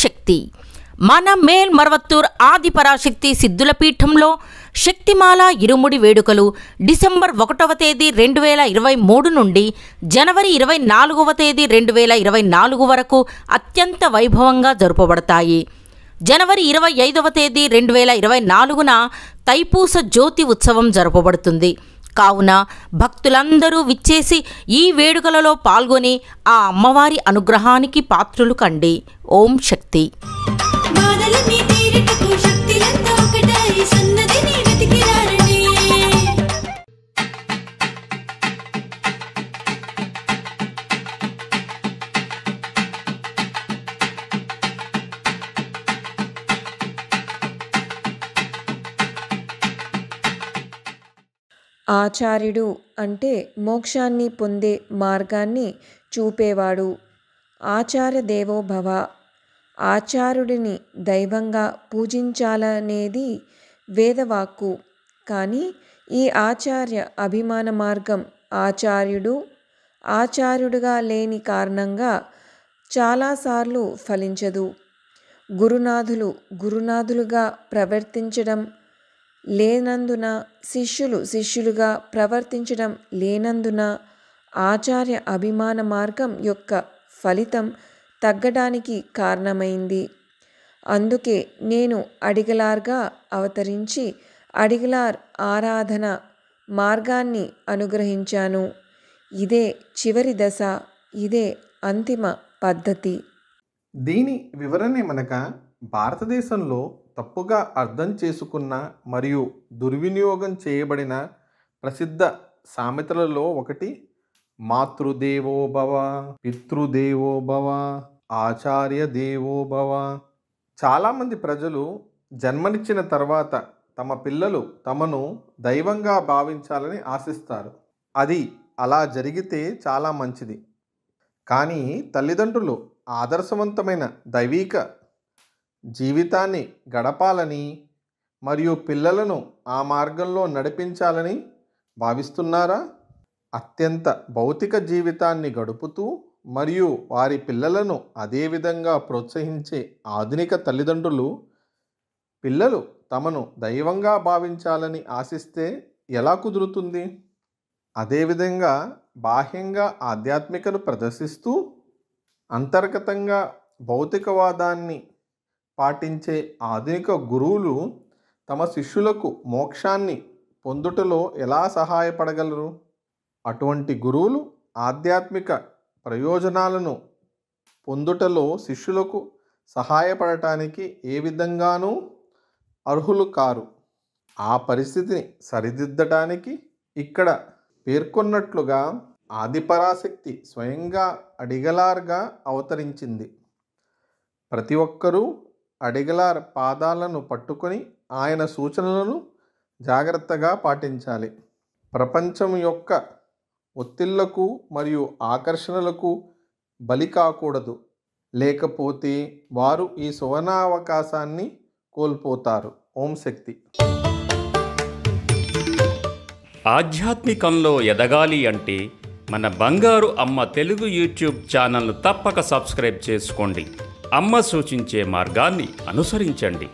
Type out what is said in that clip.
శక్తి. మన మేల్ మర్వత్తూర్ ఆదిపరాశక్తి సిద్ధుల పీఠంలో శక్తిమాల ఇరుముడి వేడుకలు డిసెంబర్ 1వ తేదీ 2023 నుండి జనవరి 24వ తేదీ 2024 వరకు అత్యంత వైభవంగా జరుపబడతాయి. జనవరి 25వ తేదీ 2024న తైపూస జ్యోతి ఉత్సవం జరపబడుతుంది. కావున భక్తులందరూ విచ్చేసి ఈ వేడుకలలో పాల్గొని ఆ అమ్మవారి అనుగ్రహానికి పాత్రులు కండి. ఓం శక్తి. ఆచార్యుడు అంటే మోక్షాన్ని పొందే మార్గాన్ని చూపేవాడు. ఆచార్య దేవో భవ. ఆచార్యుడిని దైవంగా పూజించాలనేది వేదవాక్కు. కానీ ఈ ఆచార్య అభిమాన మార్గం ఆచార్యుడుగా లేని కారణంగా చాలాసార్లు ఫలించదు. గురునాథులుగా ప్రవర్తించడం లేనందున, శిష్యులుగా ప్రవర్తించడం లేనందున ఆచార్య అభిమాన మార్గం యొక్క ఫలితం తగ్గడానికి కారణమైంది. అందుకే నేను అడిగలార్గా అవతరించి అడిగలార్ ఆరాధన మార్గాన్ని అనుగ్రహించాను. ఇదే చివరి దశ, ఇదే అంతిమ పద్ధతి. దీని వివరణేమనగా, భారతదేశంలో తప్పుగా అర్థం చేసుకున్న మరియు దుర్వినియోగం చేయబడిన ప్రసిద్ధ సామెతలలో ఒకటి మాతృదేవో భవ, పితృదేవో భవ, ఆచార్య దేవో భవ. చాలామంది ప్రజలు జన్మనిచ్చిన తర్వాత తమ పిల్లలు తమను దైవంగా భావించాలని ఆశిస్తారు. అది అలా జరిగితే చాలా మంచిది. కానీ తల్లిదండ్రులు ఆదర్శవంతమైన దైవిక జీవితాన్ని గడపాలని మరియు పిల్లలను ఆ మార్గంలో నడిపించాలని భావిస్తున్నారా? అత్యంత భౌతిక జీవితాన్ని గడుపుతూ మరియు వారి పిల్లలను అదేవిధంగా ప్రోత్సహించే ఆధునిక తల్లిదండ్రులు పిల్లలు తమను దైవంగా భావించాలని ఆశిస్తే ఎలా కుదురుతుంది? అదేవిధంగా బాహ్యంగా ఆధ్యాత్మికను ప్రదర్శిస్తూ అంతర్గతంగా భౌతికవాదాన్ని పాటించే ఆధునిక గురువులు తమ శిష్యులకు మోక్షాన్ని పొందుటలో ఎలా సహాయపడగలరు? అటువంటి గురువులు ఆధ్యాత్మిక ప్రయోజనాలను పొందుటలో శిష్యులకు సహాయపడటానికి ఏ విధంగానూ అర్హులు కారు. ఆ పరిస్థితిని సరిదిద్దడానికి ఇక్కడ పేర్కొన్నట్లుగా ఆదిపరాశక్తి స్వయంగా అడిగలార్గా అవతరించింది. ప్రతి ఒక్కరూ అడిగలార్ పాదాలను పట్టుకొని ఆయన సూచనలను జాగ్రత్తగా పాటించాలి. ప్రపంచం యొక్క ఒత్తిళ్లకు మరియు ఆకర్షణలకు బలి కాకూడదు. లేకపోతే వారు ఈ సువర్ణావకాశాన్ని కోల్పోతారు. ఓం శక్తి. ఆధ్యాత్మికంలో ఎదగాలి అంటే మన బంగారు అమ్మ తెలుగు యూట్యూబ్ ఛానల్ను తప్పక సబ్స్క్రైబ్ చేసుకోండి. అమ్మ సూచించే మార్గాన్ని అనుసరించండి.